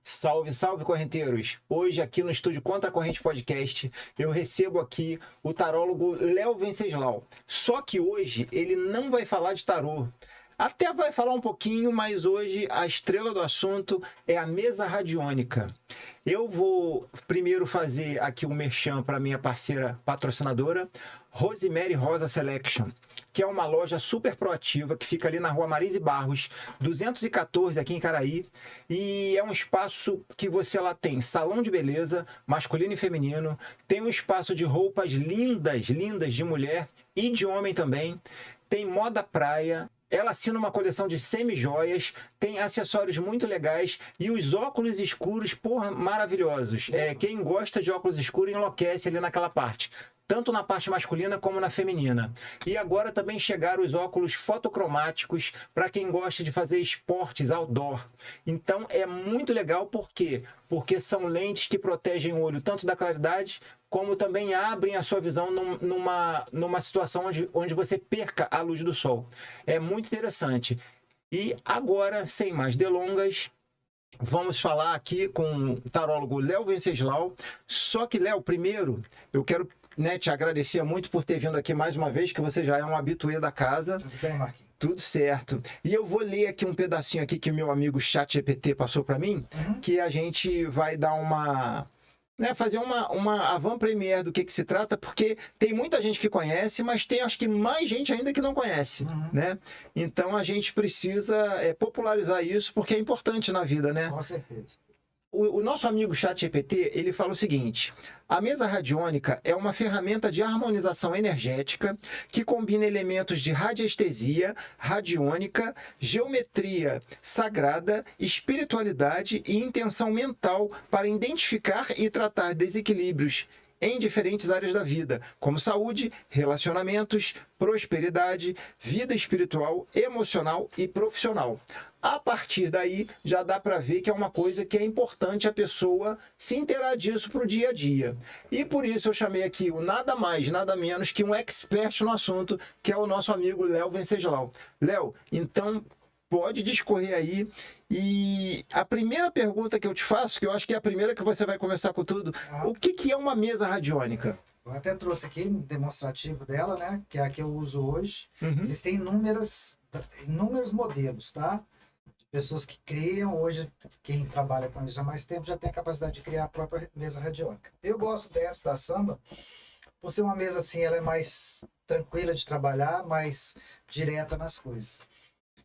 Salve, salve, correnteiros! Hoje, aqui no estúdio Contra a Corrente Podcast, eu recebo aqui o tarólogo Léo Venceslau. Só que hoje ele não vai falar de tarô. Até vai falar um pouquinho, mas hoje a estrela do assunto é a mesa radiônica. Eu vou primeiro fazer aqui um merchan para minha parceira patrocinadora, Rosemary Rosa Selection, que é uma loja super proativa que fica ali na rua Marise Barros, 214, aqui em Caraí. E é um espaço que você lá tem salão de beleza, masculino e feminino, tem um espaço de roupas lindas, lindas de mulher e de homem também, tem moda praia. Ela assina uma coleção de semi-joias, tem acessórios muito legais e os óculos escuros, porra, maravilhosos. Quem gosta de óculos escuros enlouquece ali naquela parte, tanto na parte masculina como na feminina. E agora também chegaram os óculos fotocromáticos para quem gosta de fazer esportes outdoor. Então é muito legal, por quê? Porque são lentes que protegem o olho tanto da claridade, como também abrem a sua visão numa situação onde você perca a luz do sol. É muito interessante. E agora, sem mais delongas, vamos falar aqui com o tarólogo Léo Venceslau. Só que, Léo, primeiro, eu quero te agradecer muito por ter vindo aqui mais uma vez, que você já é um habituê da casa. Tudo bem, Marquinhos? Tudo certo. E eu vou ler aqui um pedacinho aqui que meu amigo ChatGPT passou para mim, que a gente vai dar fazer uma avant-première do que se trata, porque tem muita gente que conhece, mas tem acho que mais gente ainda que não conhece, né? Então a gente precisa popularizar isso, porque é importante na vida, né? Com certeza. O nosso amigo ChatGPT, ele fala o seguinte: a mesa radiônica é uma ferramenta de harmonização energética que combina elementos de radiestesia, radiônica, geometria sagrada, espiritualidade e intenção mental para identificar e tratar desequilíbrios em diferentes áreas da vida, como saúde, relacionamentos, prosperidade, vida espiritual, emocional e profissional. A partir daí, já dá para ver que é uma coisa que é importante a pessoa se inteirar disso para o dia a dia. E por isso eu chamei aqui o nada mais, nada menos que um expert no assunto, que é o nosso amigo Léo Venceslau. Léo, então pode discorrer aí. E a primeira pergunta que eu te faço, que eu acho que é a primeira que você vai começar com tudo, o que é uma mesa radiônica? Eu até trouxe aqui um demonstrativo dela, né? Que é a que eu uso hoje. Existem inúmeros modelos, tá? De pessoas que criam. Hoje, quem trabalha com isso há mais tempo já tem a capacidade de criar a própria mesa radiônica. Eu gosto dessa, da Samba, por ser uma mesa assim, ela é mais tranquila de trabalhar, mais direta nas coisas.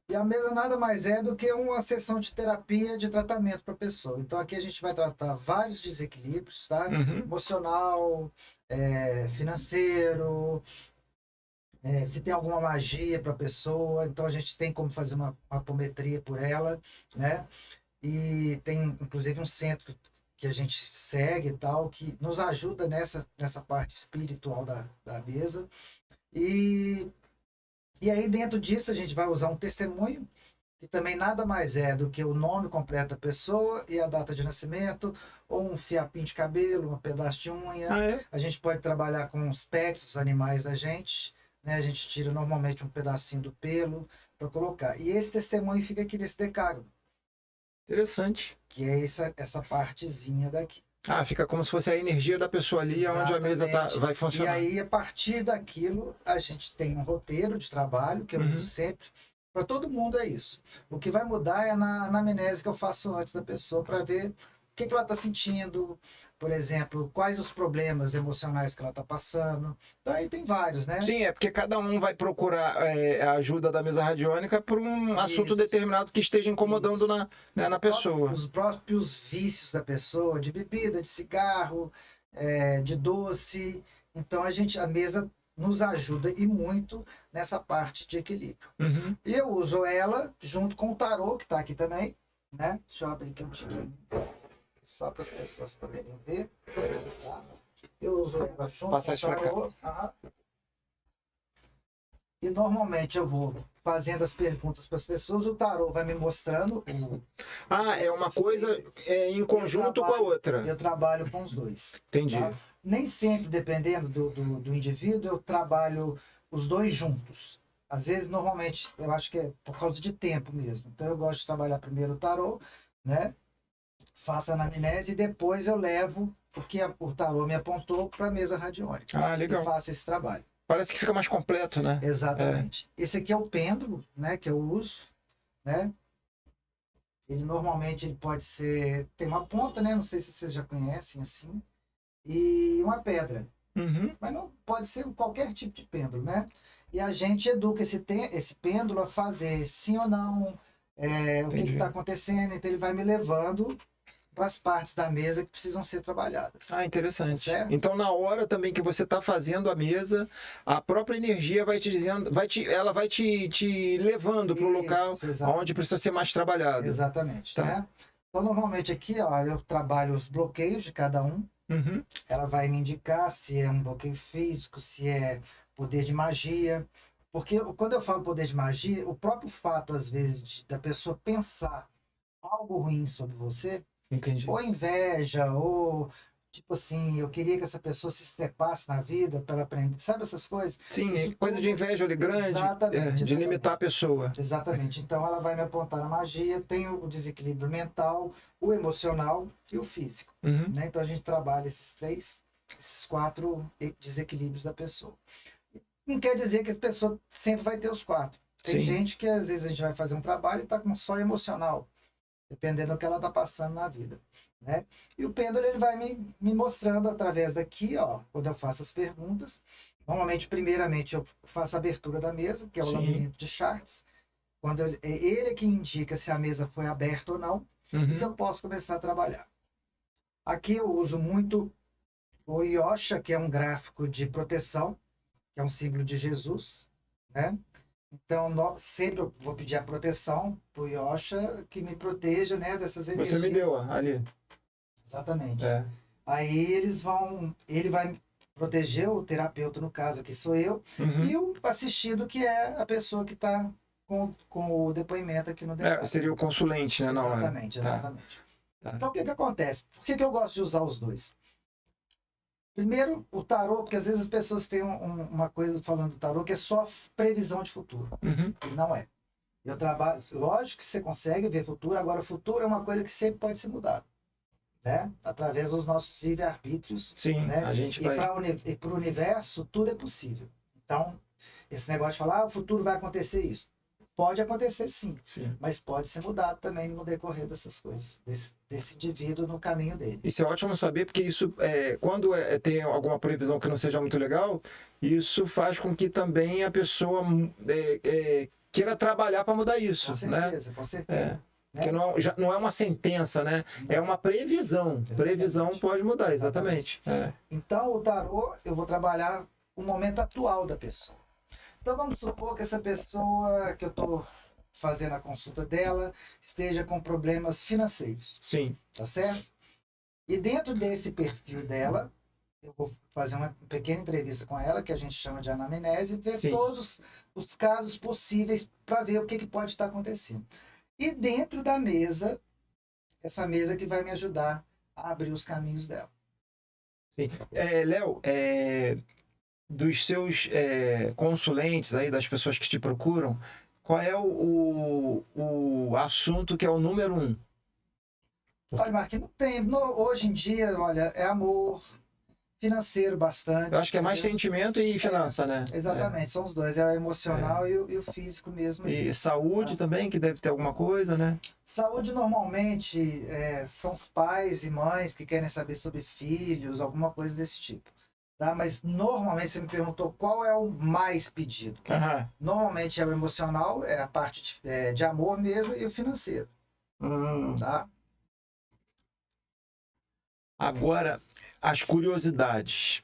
E a mesa nada mais é do que uma sessão de terapia, de tratamento para a pessoa. Então aqui a gente vai tratar vários desequilíbrios, tá? Emocional, financeiro, se tem alguma magia para a pessoa. Então a gente tem como fazer uma apometria por ela, né? E tem inclusive um centro que a gente segue e tal, que nos ajuda nessa parte espiritual da mesa. E aí, dentro disso, a gente vai usar um testemunho, que também nada mais é do que o nome completo da pessoa e a data de nascimento, ou um fiapinho de cabelo, um pedaço de unha. A gente pode trabalhar com os pets, os animais da gente, né? A gente tira normalmente um pedacinho do pelo para colocar. E esse testemunho fica aqui nesse decágono. Interessante. Que é essa partezinha daqui. Fica como se fosse a energia da pessoa ali. Exatamente. Onde a mesa vai funcionar. E aí, a partir daquilo, a gente tem um roteiro de trabalho, que eu uso sempre. Para todo mundo é isso. O que vai mudar é na anamnese que eu faço antes da pessoa, para ver o que ela está sentindo, por exemplo, quais os problemas emocionais que ela está passando. Então, aí tem vários, né? Sim, é porque cada um vai procurar a ajuda da mesa radiônica por um assunto determinado que esteja incomodando na pessoa. Os próprios vícios da pessoa, de bebida, de cigarro, de doce. Então, a mesa nos ajuda e muito nessa parte de equilíbrio. E eu uso ela junto com o tarô, que está aqui também, né? Deixa eu abrir aqui um tiquinho, só para as pessoas poderem ver. Tá? Eu uso ela junto com o tarô. E normalmente eu vou fazendo as perguntas para as pessoas, o tarô vai me mostrando. É uma coisa em conjunto com a outra. Eu trabalho com os dois. Entendi. Tá? Nem sempre, dependendo do indivíduo, eu trabalho os dois juntos. Às vezes, normalmente, eu acho que é por causa de tempo mesmo. Então, eu gosto de trabalhar primeiro o tarô, né? faço a anamnese e depois eu levo o que o tarô me apontou para a mesa radiônica. Ah, legal. E faço esse trabalho. Parece que fica mais completo, né? Exatamente. Esse aqui é o pêndulo, né, que eu uso, né? Ele normalmente ele pode ser, tem uma ponta, né? Não sei se vocês já conhecem assim, e uma pedra. Uhum. Mas não pode ser qualquer tipo de pêndulo, né? E a gente educa esse pêndulo a fazer sim ou não, o que está acontecendo, então ele vai me levando para as partes da mesa que precisam ser trabalhadas. Ah, interessante. Certo? Então, na hora também que você está fazendo a mesa, a própria energia vai te dizendo, ela vai te levando para o local onde precisa ser mais trabalhado. Exatamente. Tá. Né? Então, normalmente aqui, ó, eu trabalho os bloqueios de cada um. Uhum. Ela vai me indicar se é um bloqueio físico, se é poder de magia. Porque quando eu falo poder de magia, o próprio fato, às vezes, da pessoa pensar algo ruim sobre você, Entendi. ou inveja, ou tipo assim, eu queria que essa pessoa se estrepasse na vida para aprender, sabe essas coisas? Sim, Isso coisa tudo... de inveja ali grande, Exatamente, de limitar a pessoa. Exatamente. Então ela vai me apontar a magia, tem o desequilíbrio mental, o emocional e o físico. Uhum. Né? Então a gente trabalha esses 4 desequilíbrios da pessoa. Não quer dizer que a pessoa sempre vai ter os 4. Tem gente que às vezes a gente vai fazer um trabalho e está com só emocional, dependendo do que ela está passando na vida. Né? E o pêndulo ele vai me mostrando através daqui, ó, quando eu faço as perguntas. Normalmente, primeiramente, eu faço a abertura da mesa, que é o labirinto de charts. Quando ele é que indica se a mesa foi aberta ou não, e se eu posso começar a trabalhar. Aqui eu uso muito o Yosha, que é um gráfico de proteção, que é um símbolo de Jesus, né? Então, sempre eu vou pedir a proteção para o Yosha, que me proteja, né, dessas energias. Você me deu ali. Exatamente. Aí ele vai proteger o terapeuta, no caso aqui sou eu, e o assistido, que é a pessoa que está com o depoimento aqui no debate. Seria o consulente, né, na hora. Exatamente. Tá. Então, o que acontece? Por que eu gosto de usar os dois? Primeiro, o tarô, porque às vezes as pessoas têm uma coisa falando do tarô que é só previsão de futuro. Uhum. E não é. Eu trabalho, lógico que você consegue ver futuro, agora o futuro é uma coisa que sempre pode ser mudada. Né? Através dos nossos livre-arbítrios. Sim, né? a gente vai... E para o universo, tudo é possível. Então, esse negócio de falar, o futuro vai acontecer isso. Pode acontecer sim, mas pode ser mudado também no decorrer dessas coisas, desse indivíduo no caminho dele. Isso é ótimo saber, porque isso, quando tem alguma previsão que não seja muito legal, isso faz com que também a pessoa queira trabalhar para mudar isso. Com certeza, com certeza. Porque não é uma sentença, né? Não. É uma previsão. Exatamente. Previsão pode mudar, exatamente. Então, o tarô, eu vou trabalhar o momento atual da pessoa. Então, vamos supor que essa pessoa que eu estou fazendo a consulta dela esteja com problemas financeiros. Sim. Tá certo? E dentro desse perfil dela, eu vou fazer uma pequena entrevista com ela, que a gente chama de anamnese, e ver todos os casos possíveis para ver o que pode estar acontecendo. E dentro da mesa, essa mesa que vai me ajudar a abrir os caminhos dela. Sim. Léo, dos seus consulentes aí, das pessoas que te procuram, qual é o assunto que é o número 1? Olha, Marquinhos, hoje em dia, olha, é amor, financeiro bastante. Eu acho que é mais sentimento e finança, né? Exatamente, são os dois, é o emocional e o físico mesmo. E saúde também, que deve ter alguma coisa, né? Saúde normalmente são os pais e mães que querem saber sobre filhos, alguma coisa desse tipo. Tá? Mas normalmente você me perguntou qual é o mais pedido. Uhum. Normalmente é o emocional, é a parte de amor mesmo, e o financeiro. Tá? Agora, as curiosidades.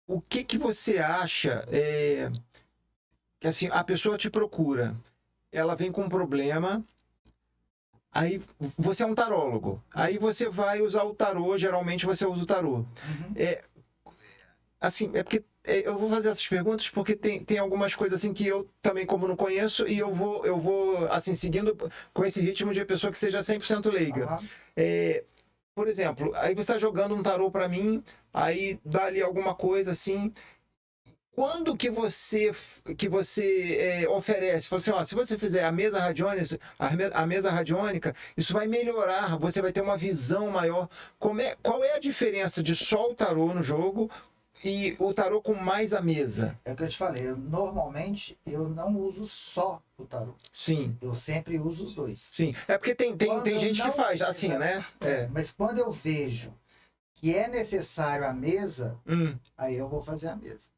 O que você acha que assim, a pessoa te procura, ela vem com um problema, aí você é um tarólogo, aí você vai usar o tarô, geralmente você usa o tarô. Assim, porque eu vou fazer essas perguntas porque tem algumas coisas assim que eu também, como não conheço, e eu vou assim, seguindo com esse ritmo de pessoa que seja 100% leiga. Por exemplo, aí você está jogando um tarô para mim, aí dá ali alguma coisa assim, Quando que você oferece? Fala assim, ó, se você fizer a mesa radiônica, a mesa radiônica, isso vai melhorar, você vai ter uma visão maior. Qual é a diferença de só o tarô no jogo e o tarô com mais a mesa? É o que eu te falei, normalmente eu não uso só o tarô. Sim, Eu sempre uso os dois. sim. É porque tem Quando eu gente que não- faz assim, né? Mas quando eu vejo que é necessário a mesa, Hum, aí eu vou fazer a mesa.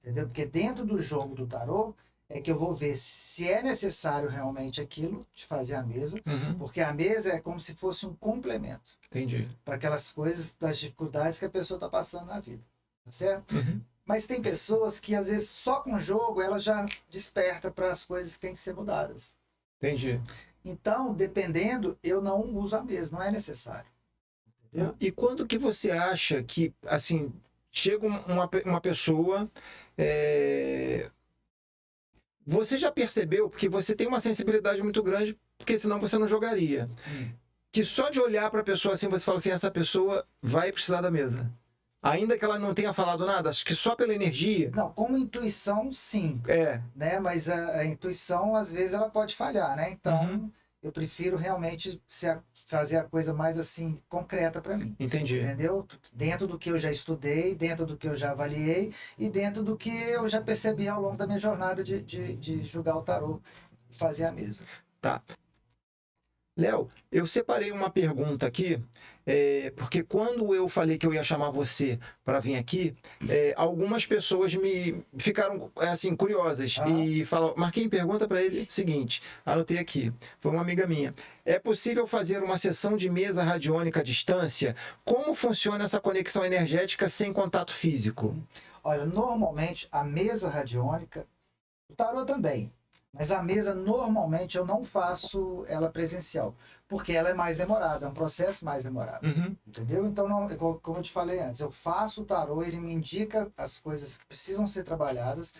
Entendeu? Porque dentro do jogo do tarô é que eu vou ver se é necessário realmente aquilo de fazer a mesa, uhum, porque a mesa é como se fosse um complemento entendi. para aquelas coisas, das dificuldades que a pessoa está passando na vida. Tá certo? Uhum, Mas tem pessoas que às vezes só com o jogo ela já desperta para as coisas que têm que ser mudadas. entendi. Então, dependendo, eu não uso a mesa, não é necessário. Entendeu? E quando que você acha que, assim, chega uma pessoa, é, você já percebeu, porque você tem uma sensibilidade muito grande, porque senão você não jogaria, que só de olhar para a pessoa assim, você fala assim, essa pessoa vai precisar da mesa. Ainda que ela não tenha falado nada, acho que só pela energia, Não, como intuição, sim, né? Mas a intuição, às vezes, ela pode falhar, né? Então, Uhum. eu prefiro realmente fazer a coisa mais assim, concreta para mim. Entendi. Entendeu? Dentro do que eu já estudei, dentro do que eu já avaliei e dentro do que eu já percebi ao longo da minha jornada de jogar o tarô e fazer a mesa. Tá. Léo, eu separei uma pergunta aqui, porque quando eu falei que eu ia chamar você para vir aqui, algumas pessoas me ficaram assim curiosas e falaram, Marquinhos, pergunta para ele o seguinte, anotei aqui, foi uma amiga minha, é possível fazer uma sessão de mesa radiônica à distância? Como funciona essa conexão energética sem contato físico? Olha, normalmente a mesa radiônica, o tarô também, mas a mesa normalmente eu não faço ela presencial, porque ela é mais demorada, é um processo mais demorado. Uhum. Entendeu? Então, não, como eu te falei antes, eu faço o tarô, ele me indica as coisas que precisam ser trabalhadas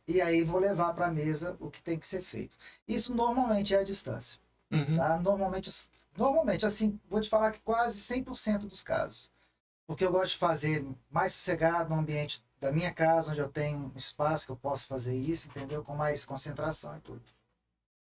e aí vou levar para a mesa o que tem que ser feito. Isso normalmente é a distância. Uhum. Tá? Normalmente, assim, vou te falar que quase 100% dos casos. Porque eu gosto de fazer mais sossegado no ambiente da minha casa, onde eu tenho um espaço que eu posso fazer isso, entendeu? Com mais concentração e tudo.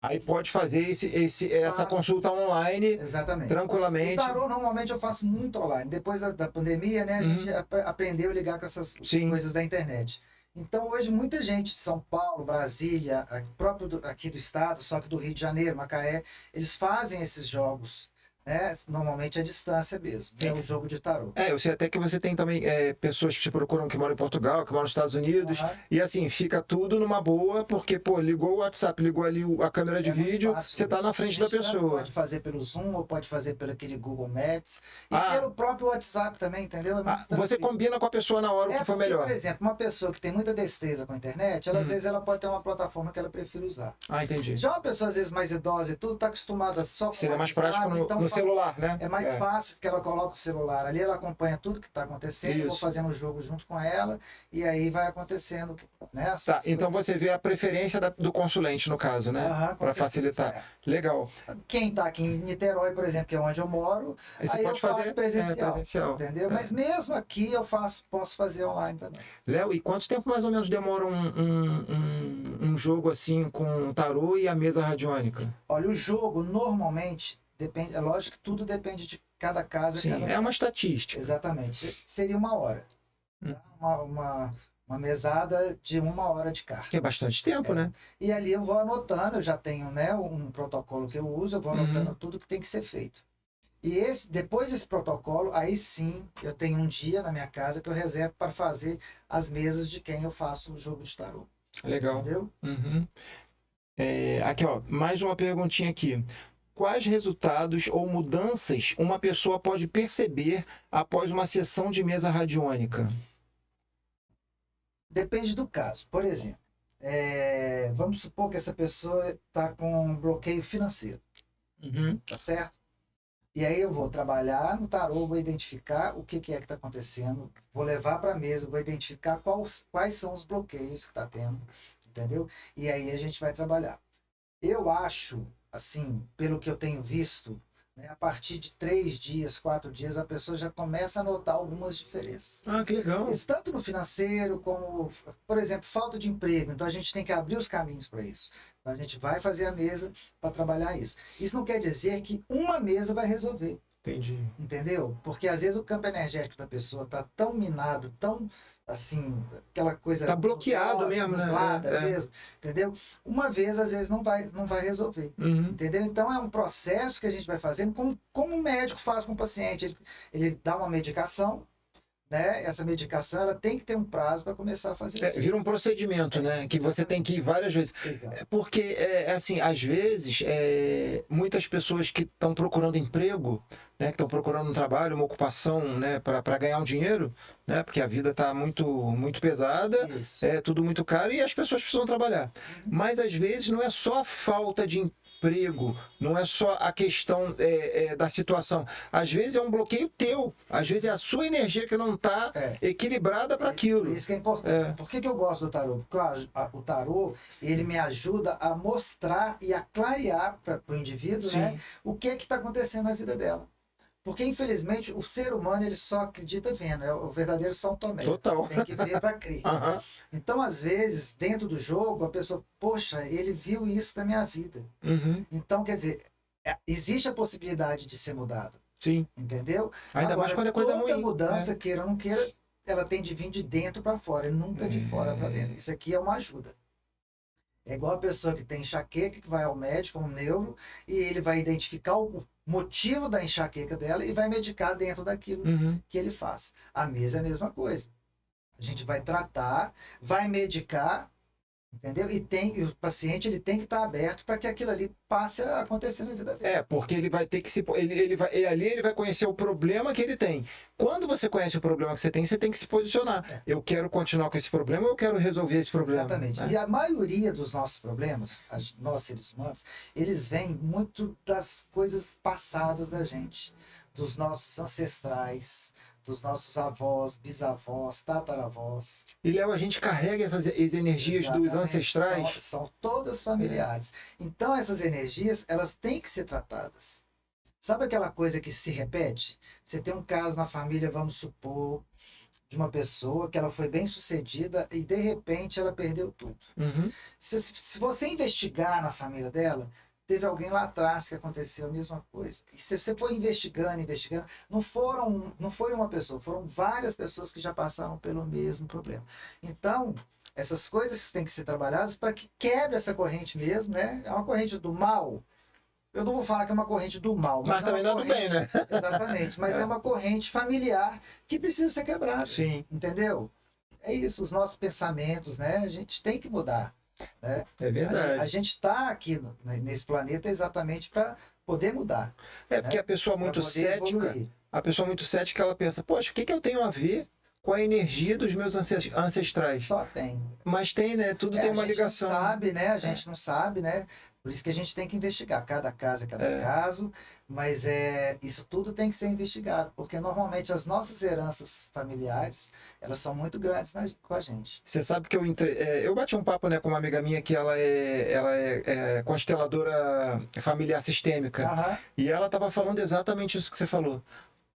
Aí pode fazer essa Faço. consulta online Exatamente. O tranquilamente. tarô, normalmente, eu faço muito online. Depois da pandemia, né, a gente aprendeu a ligar com essas Sim. coisas da internet. Então, hoje, muita gente de São Paulo, Brasília, próprio aqui do estado, só que do Rio de Janeiro, Macaé, eles fazem esses jogos, né? Normalmente à distância mesmo. É o jogo de tarô. Eu sei até que você tem também pessoas que te procuram que moram em Portugal, que moram nos Estados Unidos, e assim, fica tudo numa boa, porque, pô, ligou o WhatsApp, ligou ali a câmera de vídeo, fácil. você tá na frente da pessoa. Pode fazer pelo Zoom, ou pode fazer pelo aquele Google Maps, e pelo próprio WhatsApp também, entendeu? Você combina com a pessoa na hora o que for porque, melhor. por exemplo, uma pessoa que tem muita destreza com a internet, ela, às vezes ela pode ter uma plataforma que ela prefere usar. Entendi. Já uma pessoa, às vezes, mais idosa e tudo, tá acostumada só com Seria o mais WhatsApp, prático então no celular, né? É mais fácil que ela coloca o celular ali, ela acompanha tudo que está acontecendo, eu vou fazendo o jogo junto com ela, e aí vai acontecendo, né? Tá, então você vê a preferência do consulente, no caso, né? Para facilitar. Legal. Quem está aqui em Niterói, por exemplo, que é onde eu moro, aí você aí pode eu faço fazer presencial, entendeu? Mas mesmo aqui eu posso fazer online também. Léo, e quanto tempo mais ou menos demora um jogo assim com tarô e a mesa radiônica? Olha, o jogo normalmente depende, é lógico que tudo depende de cada casa. Sim, é uma estatística. Exatamente. Seria 1 hora. Tá? Uma mesada de 1 hora de carta. Que é bastante tempo, né? E ali eu vou anotando, eu já tenho, né, um protocolo que eu uso, eu vou anotando tudo que tem que ser feito. E depois desse protocolo, aí sim, eu tenho um dia na minha casa que eu reservo para fazer as mesas de quem eu faço o jogo de tarô. Legal. Entendeu? Aqui, ó, mais uma perguntinha aqui. Quais resultados ou mudanças uma pessoa pode perceber após uma sessão de mesa radiônica? Depende do caso. Por exemplo, vamos supor que essa pessoa está com um bloqueio financeiro. Tá certo? E aí eu vou trabalhar no tarô, vou identificar o que é que está acontecendo, vou levar para a mesa, vou identificar quais são os bloqueios que está tendo, entendeu? E aí a gente vai trabalhar. Eu acho, assim, pelo que eu tenho visto, né? A partir de 3 dias, 4 dias, a pessoa já começa a notar algumas diferenças. Ah, que legal. Isso tanto no financeiro como, por exemplo, falta de emprego. Então a gente tem que abrir os caminhos para isso. Então, a gente vai fazer a mesa para trabalhar isso. Isso não quer dizer que uma mesa vai resolver. Entendi. Entendeu? Porque às vezes o campo energético da pessoa está tão minado, tão assim, aquela coisa. Tá bloqueado mesmo, né? Nublada mesmo, entendeu? Uma vez, às vezes, não vai resolver. Uhum. Entendeu? Então é um processo que a gente vai fazendo, como o médico faz com o paciente. Ele dá uma medicação. Né? Essa medicação ela tem que ter um prazo para começar a fazer. Vira um procedimento, né? Que você tem que ir várias vezes. Exato. Porque, assim, às vezes, muitas pessoas que estão procurando emprego, né? Que estão procurando um trabalho, uma ocupação, né? Para ganhar um dinheiro, né? Porque a vida está muito, muito pesada, Isso. é tudo muito caro e as pessoas precisam trabalhar. Mas, às vezes, não é só a falta de emprego, não é só a questão da situação. Às vezes é um bloqueio teu, às vezes é a sua energia que não está equilibrada para aquilo. Isso que é importante. Por que eu gosto do tarô? Porque o tarô, ele me ajuda a mostrar e a clarear para o indivíduo, né, o que está acontecendo na vida dela. Porque, infelizmente, o ser humano ele só acredita vendo, é o verdadeiro São Tomé. Total. Tem que ver para crer. Uhum. Então, às vezes, dentro do jogo, a pessoa, poxa, ele viu isso na minha vida. Uhum. Então, quer dizer, existe a possibilidade de ser mudado. Sim. Entendeu? Ainda mais quando é coisa ruim. Toda mudança, queira ou não queira, ela tem de vir de dentro para fora, e nunca de fora para dentro. Isso aqui é uma ajuda. É igual a pessoa que tem enxaqueca, que vai ao médico, um neuro, e ele vai identificar o motivo da enxaqueca dela e vai medicar dentro daquilo que ele faz. A mesa é a mesma coisa. A gente vai tratar, vai medicar, entendeu? E o paciente ele tem que estar aberto para que aquilo ali passe a acontecer na vida dele. Porque ele vai ter que se. Ali ele vai conhecer o problema que ele tem. Quando você conhece o problema que você tem que se posicionar. Eu quero continuar com esse problema, eu quero resolver esse problema. Exatamente. Né? E a maioria dos nossos problemas, nós seres humanos, eles vêm muito das coisas passadas da gente, dos nossos ancestrais, dos nossos avós, bisavós, tataravós. E, Léo, a gente carrega essas energias dos ancestrais. São todas familiares. Então, essas energias, elas têm que ser tratadas. Sabe aquela coisa que se repete? Você tem um caso na família, vamos supor, de uma pessoa que ela foi bem sucedida e, de repente, ela perdeu tudo. Se você investigar na família dela, teve alguém lá atrás que aconteceu a mesma coisa. E se você for investigando, não foi uma pessoa, foram várias pessoas que já passaram pelo mesmo problema. Então, essas coisas têm que ser trabalhadas para que quebre essa corrente mesmo, né? É uma corrente do mal. Eu não vou falar que é uma corrente do mal. Mas também não é do bem, né? Exatamente. Mas é uma corrente familiar que precisa ser quebrada. Sim. Entendeu? É isso, os nossos pensamentos, né? A gente tem que mudar. Né? É verdade. A gente está aqui nesse planeta exatamente para poder mudar. Porque a pessoa muito cética, ela pensa, poxa, o que eu tenho a ver com a energia dos meus ancestrais? Só tem. Mas tem, né? Tudo tem uma ligação. Não sabe, né? A gente não sabe, né? Por isso que a gente tem que investigar. Cada caso é cada caso, mas isso tudo tem que ser investigado, porque normalmente as nossas heranças familiares, elas são muito grandes com a gente. Você sabe que eu bati um papo, né, com uma amiga minha que ela é consteladora familiar sistêmica, e ela estava falando exatamente isso que você falou.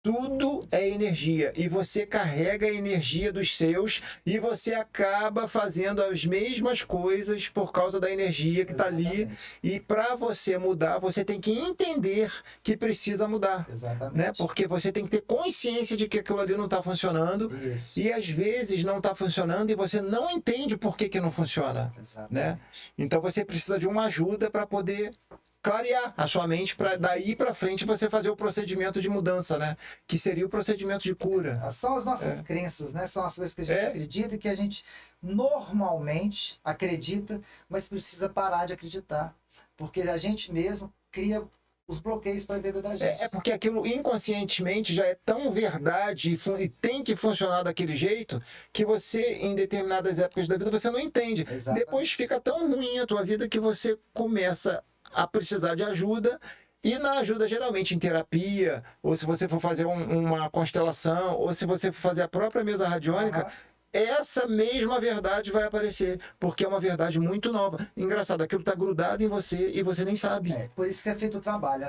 Tudo é energia e você carrega a energia dos seus e você acaba fazendo as mesmas coisas por causa da energia que está ali. E para você mudar, você tem que entender que precisa mudar. Exatamente. Né? Porque você tem que ter consciência de que aquilo ali não está funcionando. Isso. E às vezes não está funcionando e você não entende por que não funciona. Exatamente. Né? Então você precisa de uma ajuda para poder clarear a sua mente para daí para frente você fazer o procedimento de mudança, né? Que seria o procedimento de cura. São as nossas crenças, né? São as coisas que a gente acredita e que a gente normalmente acredita, mas precisa parar de acreditar. Porque a gente mesmo cria os bloqueios para a vida da gente. Porque aquilo inconscientemente já é tão verdade e tem que funcionar daquele jeito que você, em determinadas épocas da vida, você não entende. Exatamente. Depois fica tão ruim a tua vida que você começa a precisar de ajuda, e na ajuda geralmente em terapia, ou se você for fazer uma constelação, ou se você for fazer a própria mesa radiônica, essa mesma verdade vai aparecer, porque é uma verdade muito nova. Engraçado, aquilo está grudado em você e você nem sabe. Por isso que é feito o trabalho.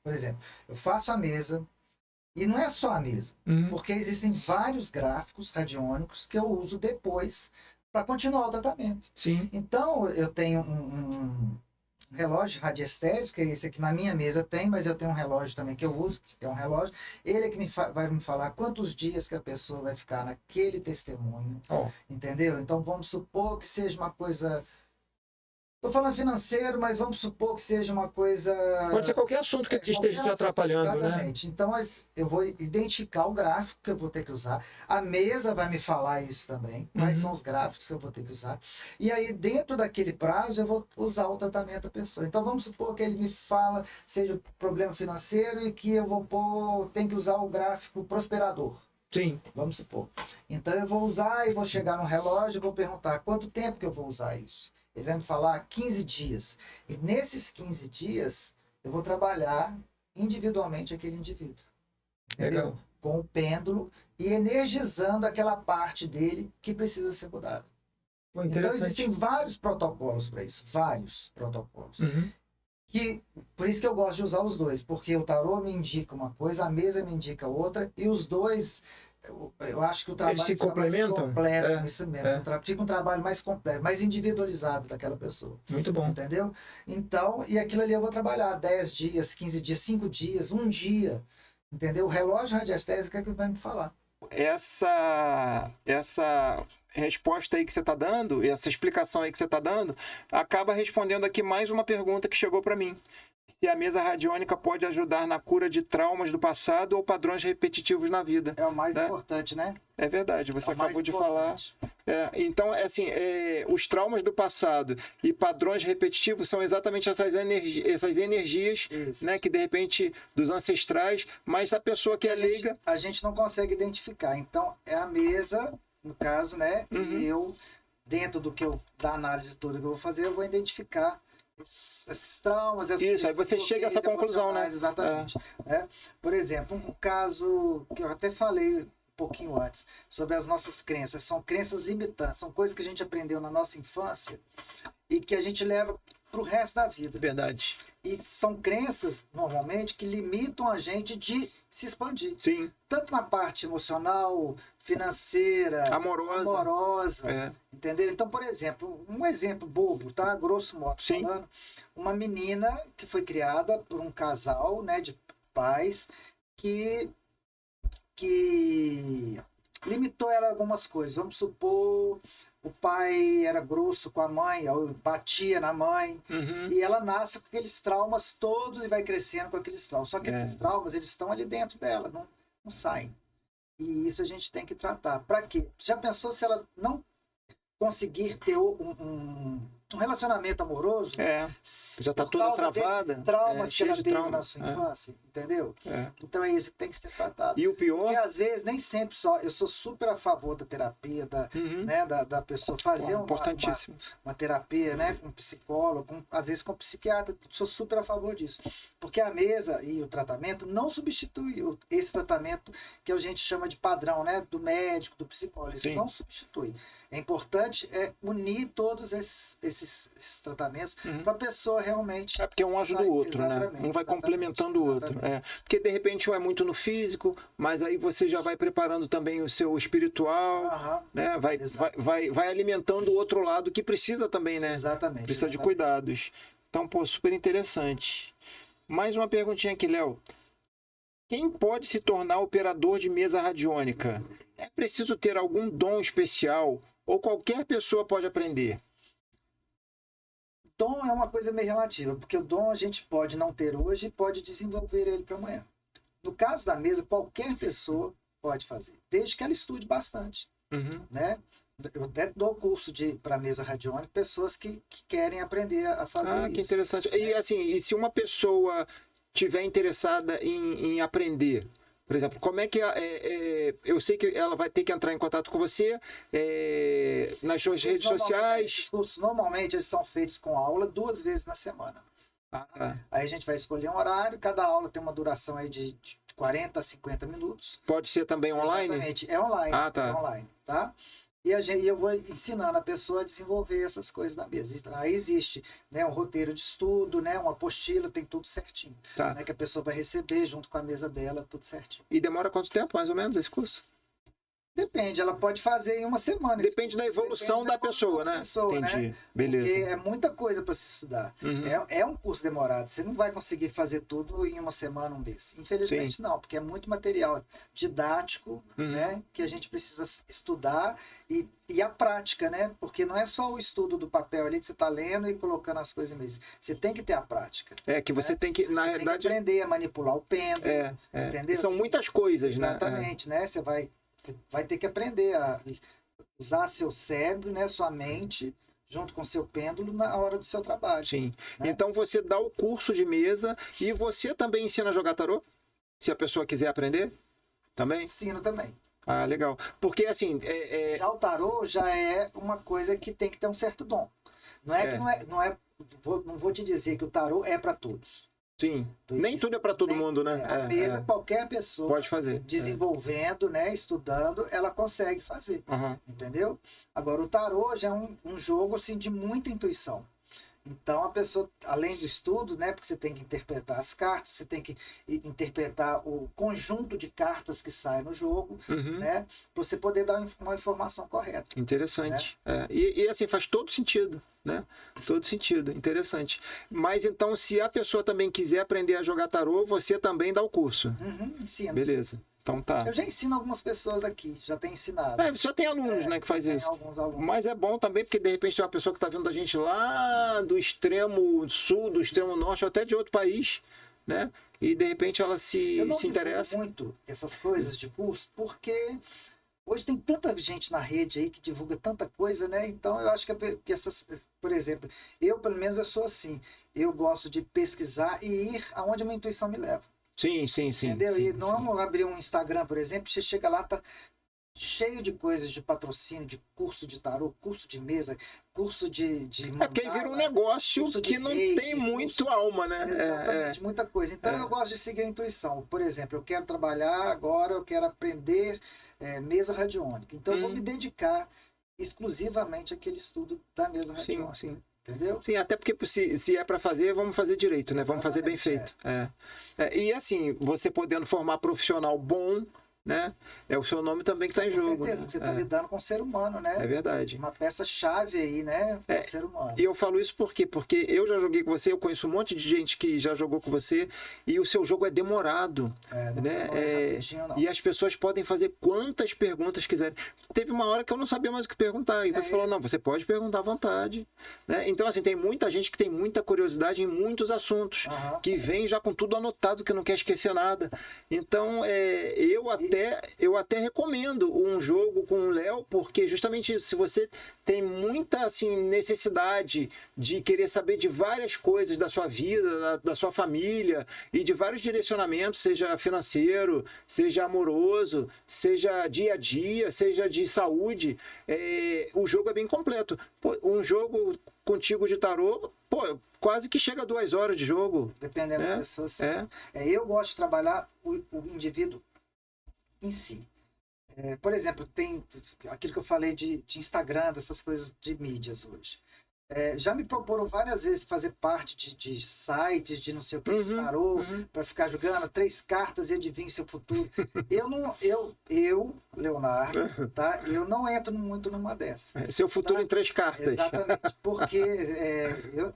Por exemplo, eu faço a mesa, e não é só a mesa, porque existem vários gráficos radiônicos que eu uso depois para continuar o tratamento. Sim. Então, eu tenho um relógio radiestésico, que é esse aqui na minha mesa tem, mas eu tenho um relógio também que eu uso, que é um relógio. Ele é que vai me falar quantos dias que a pessoa vai ficar naquele testemunho, entendeu? Então, vamos supor que seja uma coisa... Estou falando financeiro, mas vamos supor que seja uma coisa... Pode ser qualquer assunto que te esteja te atrapalhando, exatamente. né? Então, eu vou identificar o gráfico que eu vou ter que usar. A mesa vai me falar isso também. Quais são os gráficos que eu vou ter que usar. E aí, dentro daquele prazo, eu vou usar o tratamento da pessoa. Então, vamos supor que ele me fala, seja problema financeiro, e que eu vou pôr, tem que usar o gráfico prosperador. Sim. Vamos supor. Então, eu vou usar e vou chegar no relógio e vou perguntar quanto tempo que eu vou usar isso. Ele vai me falar 15 dias. E nesses 15 dias, eu vou trabalhar individualmente aquele indivíduo. Entendeu? Legal. Com o pêndulo e energizando aquela parte dele que precisa ser mudada. Então, existem vários protocolos para isso. Vários protocolos. Por isso que eu gosto de usar os dois. Porque o tarô me indica uma coisa, a mesa me indica outra. E os dois... Eu acho que o trabalho se complementam? Mais completo, isso mesmo. Fica um trabalho mais completo, mais individualizado daquela pessoa. Muito bom. Entendeu? Então, e aquilo ali eu vou trabalhar 10 dias, 15 dias, 5 dias, 1 dia. Entendeu? O relógio radiestésico é que vai me falar. Essa resposta aí que você está dando, essa explicação aí que você está dando, acaba respondendo aqui mais uma pergunta que chegou para mim. Se a mesa radiônica pode ajudar na cura de traumas do passado ou padrões repetitivos na vida. É o mais importante, né? É verdade, você acabou de falar. Então, assim, os traumas do passado e padrões repetitivos são exatamente essas energias, né, que de repente dos ancestrais, mas a pessoa que é leiga... A gente não consegue identificar. Então, é a mesa, no caso, né? E eu, dentro da análise toda que eu vou fazer, eu vou identificar esses traumas, isso, aí você chega a essa conclusão, né? Exatamente. Por exemplo, um caso que eu até falei um pouquinho antes, sobre as nossas crenças. São crenças limitantes, são coisas que a gente aprendeu na nossa infância e que a gente leva para o resto da vida. Verdade. E são crenças, normalmente, que limitam a gente de se expandir. Sim. Tanto na parte emocional, financeira, amorosa, entendeu? Então, por exemplo, um exemplo bobo, tá? Grosso modo falando, uma menina que foi criada por um casal, né, de pais que limitou ela a algumas coisas. Vamos supor, o pai era grosso com a mãe, ou batia na mãe, e ela nasce com aqueles traumas todos e vai crescendo com aqueles traumas. Só que esses traumas, eles estão ali dentro dela, não saem. E isso a gente tem que tratar. Para quê? Já pensou se ela não conseguir ter um relacionamento amoroso? Já está toda travada. Traumas que ela teve na sua infância, entendeu? Então é isso que tem que ser tratado. E o pior... Porque às vezes, nem sempre só... Eu sou super a favor da terapia, né, da pessoa fazer uma terapia, né, com um psicólogo, às vezes com um psiquiatra. Sou super a favor disso. Porque a mesa e o tratamento não substitui esse tratamento que a gente chama de padrão, né, do médico, do psicólogo. Isso não substitui. É importante unir todos esses tratamentos para a pessoa realmente... porque um ajuda o outro, né? Um vai complementando o outro. Porque de repente um é muito no físico, mas aí você já vai preparando também o seu espiritual, né? Vai alimentando o outro lado que precisa também, né? Exatamente. Precisa de cuidados. Então, pô, super interessante. Mais uma perguntinha aqui, Léo. Quem pode se tornar operador de mesa radiônica? É preciso ter algum dom especial ou qualquer pessoa pode aprender? Dom é uma coisa meio relativa, porque o dom a gente pode não ter hoje e pode desenvolver ele para amanhã. No caso da mesa, qualquer pessoa pode fazer, desde que ela estude bastante. Né? Eu até dou curso para mesa radiônica, pessoas que querem aprender a fazer isso. Que interessante. E assim, e se uma pessoa tiver interessada em aprender, por exemplo, como é que eu sei que ela vai ter que entrar em contato com você nas suas redes sociais? Esses cursos normalmente eles são feitos com aula 2 vezes na semana. Aí a gente vai escolher um horário, cada aula tem uma duração aí de 40 a 50 minutos. Pode ser também online? Exatamente, é online. Tá. É online, tá? E eu vou ensinando a pessoa a desenvolver essas coisas na mesa. Aí existe, né, um roteiro de estudo, né, uma apostila, tem tudo certinho. Tá. Né, que a pessoa vai receber junto com a mesa dela, tudo certinho. E demora quanto tempo, mais ou menos, esse curso? Depende, ela pode fazer em uma semana. Depende da evolução da pessoa, né? Entendi. Né? Beleza. Porque é muita coisa para se estudar. Uhum. É um curso demorado. Você não vai conseguir fazer tudo em uma semana, um mês. Infelizmente, Sim. não, porque é muito material didático, né? Que a gente precisa estudar e a prática, né? Porque não é só o estudo do papel ali que você está lendo e colocando as coisas em mesa. Você tem que ter a prática. É que você tem que, na Você realidade. tem que aprender a manipular o pêndulo. Entendeu? São muitas coisas, Exatamente, né? Você vai ter que aprender a usar seu cérebro, né, sua mente, junto com seu pêndulo, na hora do seu trabalho. Sim. Né? Então você dá o curso de mesa e você também ensina a jogar tarô? Se a pessoa quiser aprender? Também? Ensino também. Ah, legal. Porque assim. Já o tarô já é uma coisa que tem que ter um certo dom. Não é que não vou te dizer que o tarô é para todos. Sim. Nem tudo é para todo mundo, né? A mesa, qualquer pessoa pode fazer. Desenvolvendo, né, estudando, ela consegue fazer. Uhum. Entendeu? Agora, o tarô já é um jogo assim, de muita intuição. Então, a pessoa, além do estudo, né, porque você tem que interpretar as cartas, você tem que interpretar o conjunto de cartas que sai no jogo, né, para você poder dar uma informação correta. Interessante. Né? E assim, faz todo sentido, né? Todo sentido. Interessante. Mas então, se a pessoa também quiser aprender a jogar tarô, você também dá o curso. Ensino. Beleza. Então tá. Eu já ensino algumas pessoas aqui, já tenho ensinado. Você já tem alunos, né, que faz isso. Alguns. Mas é bom também, porque de repente tem uma pessoa que está vindo da gente lá do extremo sul, do extremo norte, ou até de outro país, né? E de repente ela se interessa. Eu não divulgo muito essas coisas de curso, porque hoje tem tanta gente na rede aí que divulga tanta coisa, né? Então eu acho que essas, por exemplo, pelo menos eu sou assim, eu gosto de pesquisar e ir aonde a minha intuição me leva. Sim. Entendeu? Sim, e não abrir um Instagram, por exemplo, você chega lá, tá cheio de coisas de patrocínio, de curso de tarô, curso de mesa, curso de porque aí vira um negócio que não tem muito alma, né? Exatamente, muita coisa. Então eu gosto de seguir a intuição. Por exemplo, eu quero trabalhar agora, eu quero aprender mesa radiônica. Então eu vou me dedicar exclusivamente àquele estudo da mesa radiônica. Sim. Entendeu? Sim, até porque se é para fazer, vamos fazer direito, né? Vamos fazer bem feito. E assim, você podendo formar profissional bom, né? É o seu nome também que está em jogo. Com certeza, né? Você está lidando com o ser humano, né? É verdade. Uma peça-chave aí, né? Com o ser humano. E eu falo isso por quê? Porque eu já joguei com você, eu conheço um monte de gente que já jogou com você e o seu jogo é demorado. Não demora rapidinho, não. E as pessoas podem fazer quantas perguntas quiserem. Teve uma hora que eu não sabia mais o que perguntar. E você falou, não, você pode perguntar à vontade. Né? Então, assim, tem muita gente que tem muita curiosidade em muitos assuntos, que vem já com tudo anotado, que não quer esquecer nada. Então, eu até recomendo um jogo com o Léo, porque justamente isso, se você tem muita assim, necessidade de querer saber de várias coisas da sua vida, da sua família, e de vários direcionamentos, seja financeiro, seja amoroso, seja dia a dia, seja de saúde, o jogo é bem completo. Um jogo contigo de tarô, quase que chega a 2 horas de jogo. Dependendo da pessoa. Eu gosto de trabalhar o indivíduo em si. Por exemplo, tem aquilo que eu falei de Instagram, dessas coisas de mídias hoje. Já me proporam várias vezes fazer parte de sites, de não sei o que, de tarô, para ficar jogando 3 cartas e adivinha seu futuro. Eu, Leonardo, tá? Eu não entro muito numa dessas. Seu futuro em 3 cartas. Exatamente, porque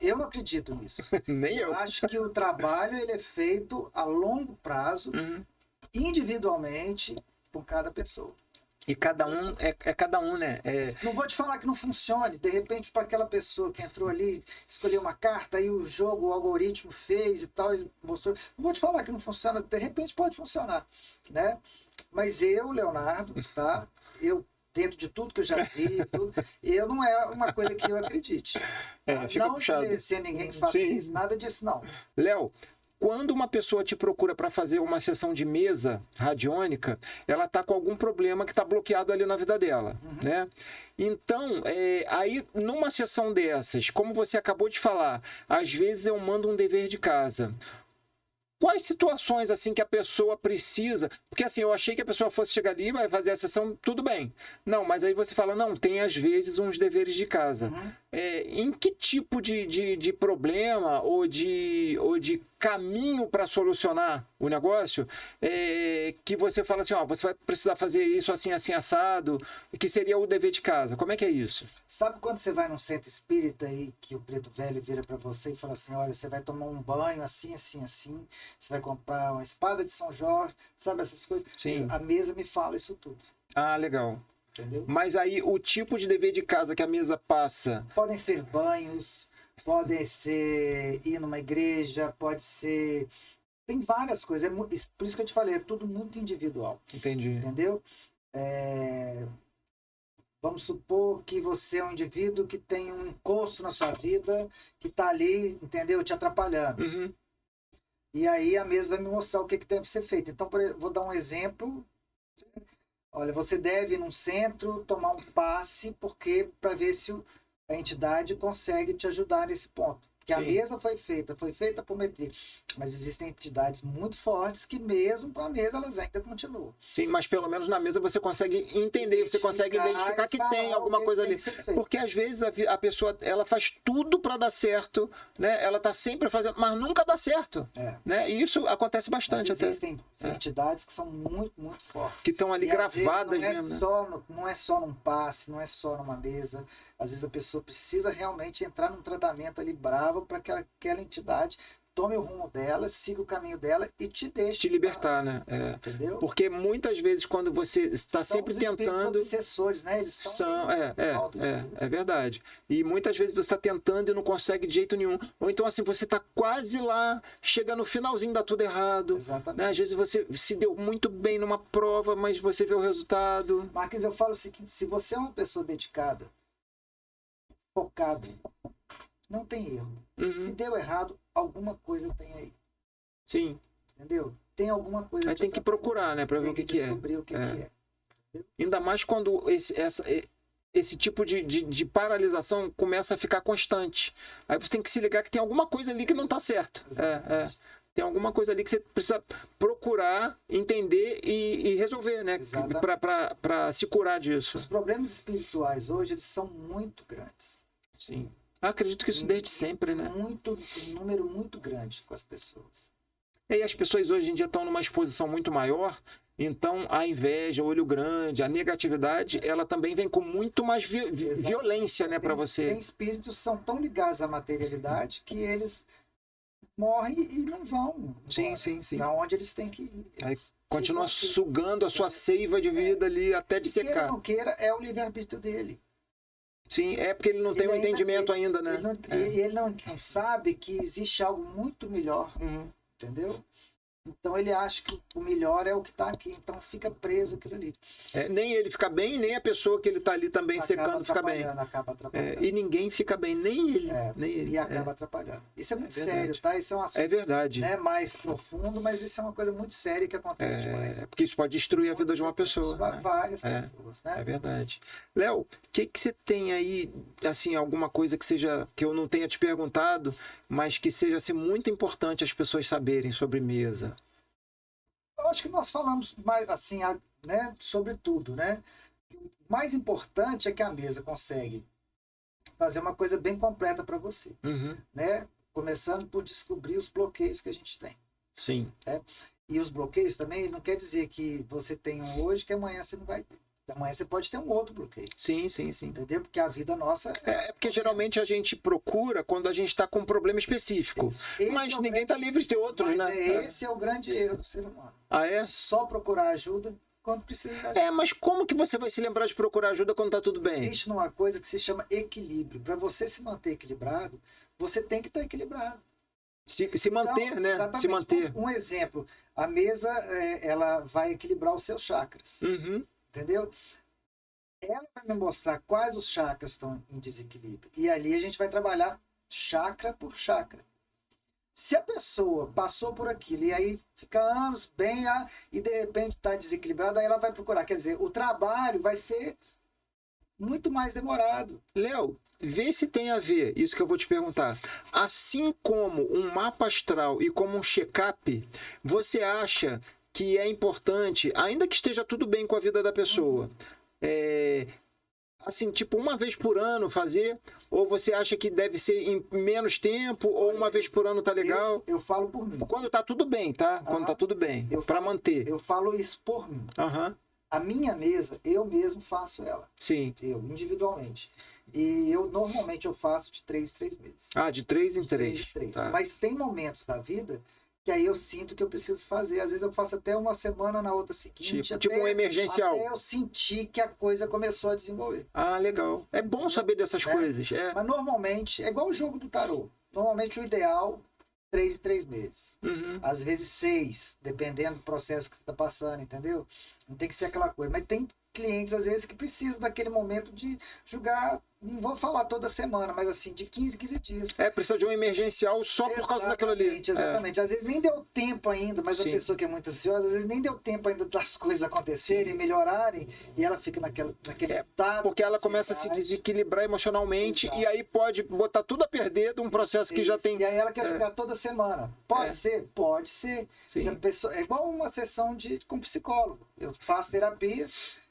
eu não acredito nisso. Nem eu. Eu acho que o trabalho ele é feito a longo prazo, individualmente, por cada pessoa. E cada um cada um, né? Não vou te falar que não funcione. De repente, para aquela pessoa que entrou ali, escolheu uma carta, aí o jogo, o algoritmo fez e tal, ele mostrou. Não vou te falar que não funciona. De repente pode funcionar, né? Mas eu, Leonardo, tá? Dentro de tudo que eu já vi, eu não é uma coisa que eu acredite. Não desmerecer ninguém que faça isso, nada disso, não. Léo, quando uma pessoa te procura para fazer uma sessão de mesa radiônica, ela está com algum problema que está bloqueado ali na vida dela, né? Então, aí numa sessão dessas, como você acabou de falar, às vezes eu mando um dever de casa. quais situações assim que a pessoa precisa? Porque assim, eu achei que a pessoa fosse chegar ali, vai fazer a sessão, tudo bem. Não, mas aí você fala, não, tem às vezes uns deveres de casa. Em que tipo de problema ou de caminho para solucionar o negócio que você fala assim, ó, você vai precisar fazer isso assim, assim, assado, que seria o dever de casa. Como é que é isso? Sabe quando você vai num centro espírita aí, que o preto velho vira para você e fala assim, olha, você vai tomar um banho assim, assim, assim, você vai comprar uma espada de São Jorge, sabe essas coisas? Sim. A mesa me fala isso tudo. Ah, legal. Entendeu? Mas aí o tipo de dever de casa que a mesa passa... Podem ser banhos, podem ser ir numa igreja, pode ser... Tem várias coisas. Por isso que eu te falei, é tudo muito individual. Entendi. Entendeu? Vamos supor que você é um indivíduo que tem um encosto na sua vida, que está ali, entendeu? Te atrapalhando. Uhum. E aí a mesa vai me mostrar o que tem que ser feito. Então, vou dar um exemplo. Olha, você deve ir num centro tomar um passe, porque para ver se a entidade consegue te ajudar nesse ponto. Porque a mesa foi feita por medir. Mas existem entidades muito fortes que mesmo com a mesa elas ainda continuam. Sim, mas pelo menos na mesa você consegue entender, você consegue identificar que tem alguma coisa ali. Porque às vezes a pessoa ela faz tudo para dar certo, né? Ela tá sempre fazendo, mas nunca dá certo. Né? E isso acontece bastante mas até. Existem entidades que são muito, muito fortes. Que estão ali gravadas mesmo. Não é só num passe, não é só numa mesa. Às vezes a pessoa precisa realmente entrar num tratamento ali bravo para que aquela entidade tome o rumo dela, siga o caminho dela e te deixe. Te libertar, né? Entendeu? Porque muitas vezes quando você está sempre tentando... obsessores, né? Eles são, é verdade. E muitas vezes você está tentando e não consegue de jeito nenhum. Ou então assim, você está quase lá, chega no finalzinho, dá tudo errado. Exatamente. Né? Às vezes você se deu muito bem numa prova, mas você vê o resultado. Marquinhos, eu falo o seguinte, se você é uma pessoa dedicada, focada, não tem erro. Se deu errado, alguma coisa tem aí. Sim. Entendeu? Tem alguma coisa. Aí tem que procurar, né? Para ver o que é. Descobrir o que é. Ainda mais quando esse tipo de paralisação começa a ficar constante. Aí você tem que se ligar que tem alguma coisa ali que não está certo. Tem alguma coisa ali que você precisa procurar, entender e resolver, né? Para se curar disso. Os problemas espirituais hoje, eles são muito grandes. Sim. Acredito que isso desde sempre, né? Um número muito grande com as pessoas. E as pessoas hoje em dia estão numa exposição muito maior, então a inveja, o olho grande, a negatividade, ela também vem com muito mais violência, né, para você. Tem espíritos que são tão ligados à materialidade que eles morrem e não vão. Sim. Para onde eles têm que ir. Aí continua sugando a sua seiva de vida ali até de secar. Queira ou não queira, é o livre-arbítrio dele. Sim, é porque ele não tem um entendimento ainda, né? Ele não sabe que existe algo muito melhor, entendeu? Então ele acha que o melhor é o que está aqui, então fica preso aquilo ali. Nem ele fica bem, nem a pessoa que ele está ali também secando fica bem. Acaba atrapalhando. E ninguém fica bem, nem ele. E acaba atrapalhando. Isso é muito sério, tá? Isso é um assunto verdade. Mais profundo, mas isso é uma coisa muito séria que acontece demais. Porque isso pode destruir a vida de uma pessoa. Várias pessoas, né? É verdade. Léo, o que você tem aí, assim, alguma coisa que eu não tenha te perguntado, mas que seja assim, muito importante as pessoas saberem sobre mesa? Eu acho que nós falamos mais assim, né, sobre tudo, né? O mais importante é que a mesa consegue fazer uma coisa bem completa para você, né? Começando por descobrir os bloqueios que a gente tem. Sim. Né? E os bloqueios também não quer dizer que você tem um hoje que amanhã você não vai ter. Amanhã você pode ter um outro bloqueio. Sim. Entendeu? Porque a vida nossa... porque geralmente a gente procura quando a gente está com um problema específico. Mas ninguém está livre de ter outros, né? Esse é o grande erro do ser humano. Ah, é? Só procurar ajuda quando precisa de ajuda. Mas como que você vai se lembrar de procurar ajuda quando está tudo bem? Existe uma coisa que se chama equilíbrio. Para você se manter equilibrado, você tem que estar equilibrado. Se manter, então, né? Exatamente. Se manter. Um exemplo. A mesa, ela vai equilibrar os seus chakras. Entendeu? Ela vai me mostrar quais os chakras estão em desequilíbrio. E ali a gente vai trabalhar chakra por chakra. Se a pessoa passou por aquilo e aí fica anos bem e de repente está desequilibrada, aí ela vai procurar. Quer dizer, o trabalho vai ser muito mais demorado. Léo, vê se tem a ver, isso que eu vou te perguntar. Assim como um mapa astral e como um check-up, você acha que é importante, ainda que esteja tudo bem com a vida da pessoa, assim, tipo, uma vez por ano fazer? Ou você acha que deve ser em menos tempo? Ou uma vez por ano tá legal? Eu falo por mim. Quando tá tudo bem, tá? Quando tá tudo bem, para manter. Eu falo isso por mim. Aham, A minha mesa, eu mesmo faço ela. sim. Eu, individualmente. E normalmente eu faço de 3 em 3 meses. Ah, de 3 em De 3 3. em 3. Tá. Mas tem momentos da vida que aí eu sinto que eu preciso fazer. Às vezes eu faço até uma semana na outra seguinte. Tipo um emergencial. Até eu sentir que a coisa começou a desenvolver. Ah, legal. É bom saber dessas Né? coisas. É. Mas normalmente, é igual o jogo do tarô. Normalmente o ideal, 3 em 3 meses. Uhum. Às vezes 6, dependendo do processo que você está passando, entendeu? Não tem que ser aquela coisa. Mas tem clientes, às vezes, que precisam daquele momento de julgar, não vou falar toda semana, mas assim, de 15 em 15 dias. Precisa de um emergencial só por causa daquilo ali. Exatamente. Às vezes nem deu tempo ainda, mas Sim. a pessoa que é muito ansiosa, às vezes nem deu tempo ainda das coisas acontecerem, melhorarem, e ela fica naquele estado. Porque ela de começa a se ansiedade. desequilibrar emocionalmente. Exato. E aí pode botar tudo a perder de um processo que já Isso. tem. E aí ela quer jogar toda semana. Pode ser? Pode ser. Sim. Se a pessoa... É igual uma sessão com psicólogo. Eu faço terapia,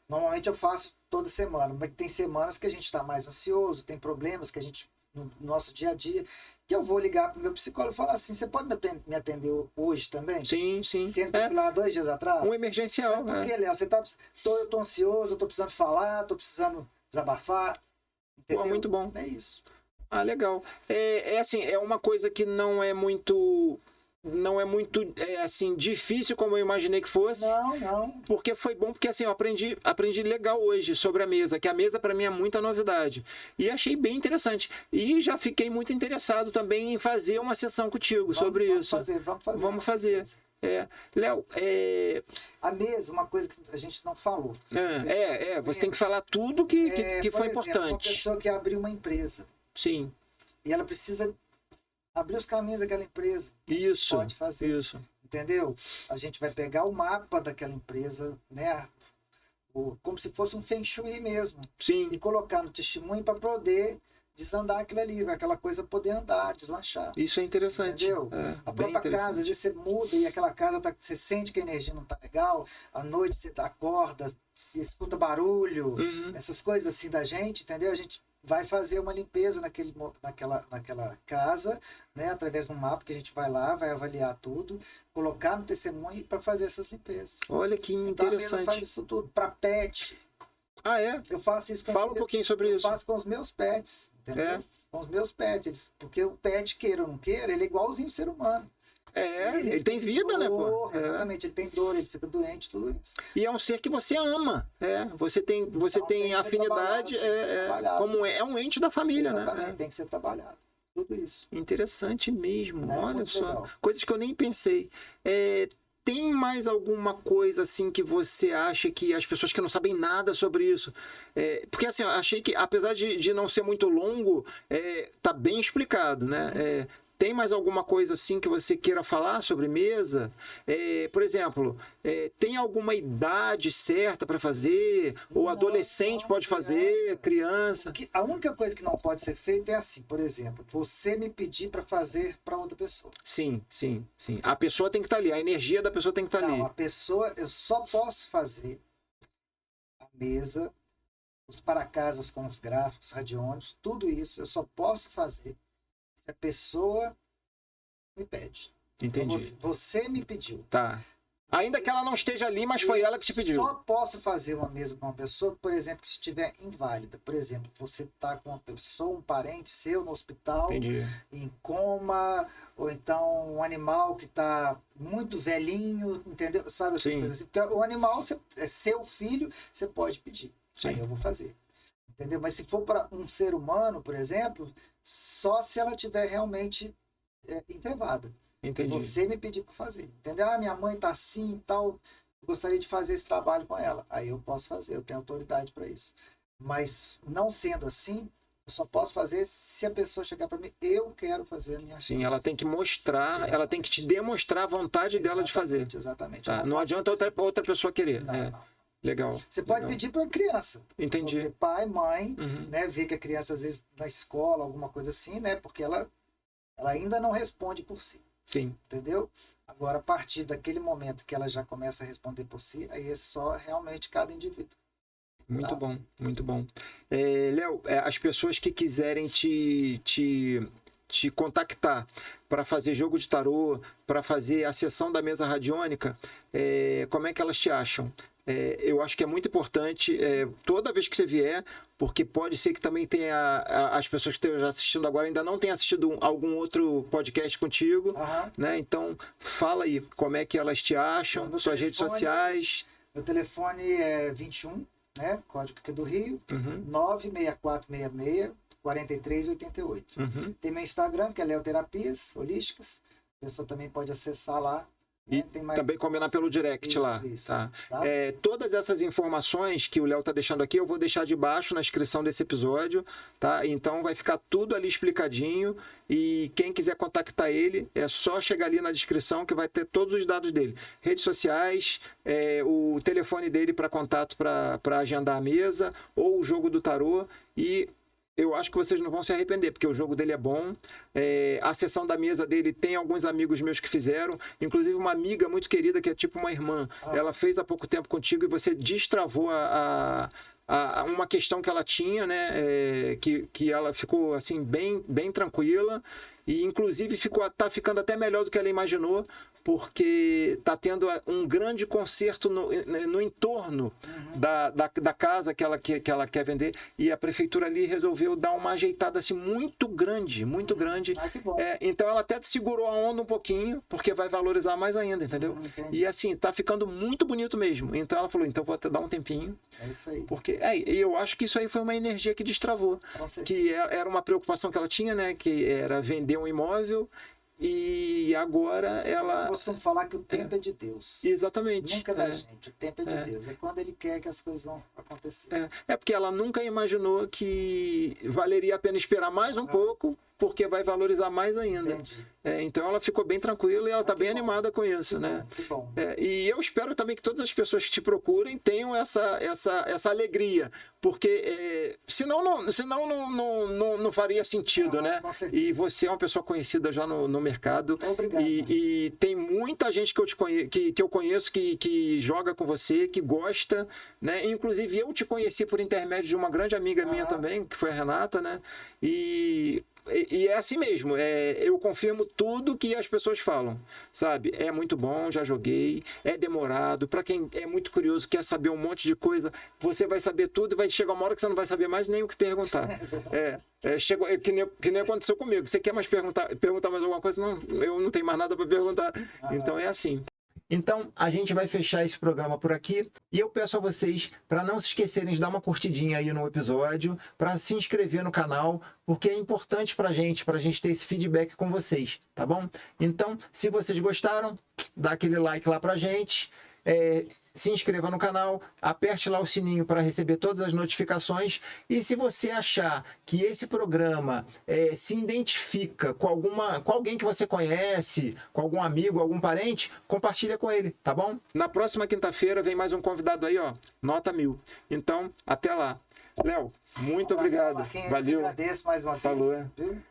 normalmente eu faço toda semana, mas tem semanas que a gente está mais ansioso, tem problemas que a gente, no nosso dia a dia, que eu vou ligar para o meu psicólogo e falar assim, você pode me atender hoje também? Sim, sim. Sendo que eu fui lá 2 dias atrás? Um emergencial. Mas por que, Léo? Eu tô ansioso, eu tô precisando falar, tô precisando desabafar. Entendeu? Pô, muito bom. É isso. Ah, legal. Assim, é uma coisa que não é muito assim difícil como eu imaginei que fosse. Não. Porque foi bom, porque assim, eu aprendi legal hoje sobre a mesa, que a mesa para mim é muita novidade. E achei bem interessante. E já fiquei muito interessado também em fazer uma sessão contigo sobre isso. Vamos fazer. Léo, A mesa, uma coisa que a gente não falou. você tem que falar tudo que foi por exemplo, importante. Uma pessoa que abriu uma empresa Sim. e ela precisa abrir os caminhos daquela empresa. Isso. Pode fazer. Isso. Entendeu? A gente vai pegar o mapa daquela empresa, né? Como se fosse um feng shui mesmo. Sim. E colocar no testemunho para poder desandar aquilo ali, aquela coisa poder andar, deslanchar. Isso é interessante. Entendeu? A bem própria casa, interessante. às vezes você muda e aquela casa você sente que a energia não tá legal, à noite você acorda, se escuta barulho, Uhum. essas coisas assim da gente, entendeu? A gente vai fazer uma limpeza naquela casa, né? Através de um mapa que a gente vai lá, vai avaliar tudo, colocar no testemunho para fazer essas limpezas. Olha que Então a mesa interessante. faz isso tudo. Para pet, Ah, é? eu faço isso Fala um pouquinho sobre eu isso. faço com os meus pets, entendeu? É. Com os meus pets, porque o pet, queira ou não queira, ele é igualzinho o ser humano. Ele tem vida, né, pô? Exatamente, ele tem dor, ele fica doente, tudo isso. E é um ser que você ama. Você tem Então, tem que ser afinidade, trabalhado, tem que ser trabalhado. como é um ente da família, Exatamente, né? tem que ser trabalhado. Tudo isso. Interessante mesmo, olha muito só. legal. Coisas que eu nem pensei. Tem mais alguma coisa assim que você acha que as pessoas que não sabem nada sobre isso? Porque assim, eu achei que, apesar de não ser muito longo, tá bem explicado, né? Tem mais alguma coisa assim que você queira falar sobre mesa? Por exemplo, tem alguma idade certa para fazer? Ou adolescente pode fazer? Criança? A única coisa que não pode ser feita é assim, por exemplo, você me pedir para fazer para outra pessoa. Sim. A pessoa tem que estar ali, a energia da pessoa tem que estar ali. Não, a pessoa, eu só posso fazer a mesa, os para-casas com os gráficos, radiônicos, tudo isso eu só posso fazer se a pessoa me pede. Entendi. Então, você me pediu. Tá. Ainda que ela não esteja ali, mas foi ela que te pediu. Só posso fazer uma mesa com uma pessoa, por exemplo, que estiver inválida. Por exemplo, você está com uma pessoa, um parente seu no hospital, Entendi. em coma, ou então um animal que está muito velhinho, entendeu? Sabe essas Sim. coisas assim? Porque o animal é seu filho, você pode pedir. Sim. Aí eu vou fazer. Entendeu? Mas se for para um ser humano, por exemplo, só se ela tiver realmente entrevada. Entendi. Você me pediu para fazer. Entendeu? Minha mãe tá assim e tal, gostaria de fazer esse trabalho com ela. Aí eu posso fazer, eu tenho autoridade para isso. Mas não sendo assim, eu só posso fazer se a pessoa chegar para mim, eu quero fazer a minha Sim, ela tem que mostrar, ela tem que te demonstrar a vontade dela de fazer. Exatamente. Tá? Não adianta outra pessoa querer. Não. Legal. Você pode legal. pedir para a criança. Entendi. Você, pai, mãe, Uhum. né, vê que a criança, às vezes, na escola, alguma coisa assim, né? Porque ela ainda não responde por si, Sim. entendeu? Agora, a partir daquele momento que ela já começa a responder por si, aí é só realmente cada indivíduo. Muito Tá. bom, muito bom. Léo, as pessoas que quiserem te contactar para fazer jogo de tarô, para fazer a sessão da mesa radiônica, como é que elas te acham? Eu acho que é muito importante, toda vez que você vier, porque pode ser que também tenha as pessoas que estejam assistindo agora ainda não tenham assistido algum outro podcast contigo, Aham. né? Então, fala aí, como é que elas te acham, Meu suas redes telefone- sociais. Meu telefone é 21, né? Código aqui do Rio, Uhum, 96466-4388. uhum. Tem meu Instagram, que é Leoterapias Holísticas. A pessoa também pode acessar lá. E né? Tem mais também combinar pelo direct Isso, lá. isso, Tá? tá? Todas essas informações que o Léo tá deixando aqui, eu vou deixar de baixo na descrição desse episódio, tá? Então vai ficar tudo ali explicadinho. E quem quiser contactar ele, é só chegar ali na descrição que vai ter todos os dados dele. Redes sociais, o telefone dele para contato para agendar a mesa, ou o jogo do tarô. E eu acho que vocês não vão se arrepender, porque o jogo dele é bom. A sessão da mesa dele tem alguns amigos meus que fizeram, inclusive uma amiga muito querida, que é tipo uma irmã. Ela fez há pouco tempo contigo e você destravou uma questão que ela tinha, né? Que ela ficou assim, bem tranquila. E inclusive tá ficando até melhor do que ela imaginou, porque está tendo um grande conserto no entorno da casa que ela quer vender, e a prefeitura ali resolveu dar uma ajeitada assim muito grande, muito grande. Ah, que bom. Então ela até segurou a onda um pouquinho, porque vai valorizar mais ainda, entendeu? Entendi. E assim, tá ficando muito bonito mesmo. Então ela falou, então vou até dar um tempinho, É isso aí. porque e eu acho que isso aí foi uma energia que destravou, Com certeza. que era uma preocupação que ela tinha, né, que era vender um imóvel. E agora Eu ela. costumo falar que o tempo é de Deus. Exatamente. Nunca é da gente. O tempo é de É. Deus. É quando Ele quer que as coisas vão acontecer. É porque ela nunca imaginou que valeria a pena esperar mais um pouco, porque vai valorizar mais ainda. Entendi. Então ela ficou bem tranquila e ela está que bem bom. animada com isso, né? Que bom. E eu espero também que todas as pessoas que te procurem tenham essa alegria, porque senão não faria sentido, né? Com certeza. E você é uma pessoa conhecida já no mercado. Obrigado. E tem muita gente que eu conheço que joga com você, que gosta, né? Inclusive eu te conheci por intermédio de uma grande amiga minha também, que foi a Renata, né? E é assim mesmo, eu confirmo tudo que as pessoas falam, sabe? É muito bom, já joguei, é demorado. Para quem é muito curioso, quer saber um monte de coisa, você vai saber tudo e vai chegar uma hora que você não vai saber mais nem o que perguntar. Chegou, que nem aconteceu comigo. Você quer mais perguntar mais alguma coisa? Não, eu não tenho mais nada para perguntar. Então é assim. Então, a gente vai fechar esse programa por aqui e eu peço a vocês para não se esquecerem de dar uma curtidinha aí no episódio, para se inscrever no canal, porque é importante para a gente ter esse feedback com vocês, tá bom? Então, se vocês gostaram, dá aquele like lá pra gente, se inscreva no canal, aperte lá o sininho para receber todas as notificações, e se você achar que esse programa se identifica com alguém que você conhece, com algum amigo, algum parente, compartilha com ele, tá bom? Na próxima quinta-feira vem mais um convidado aí, ó, nota 1000. Então, até lá. Léo, muito obrigado. Marquinhos, Valeu. Eu agradeço mais uma vez. Falou. Viu?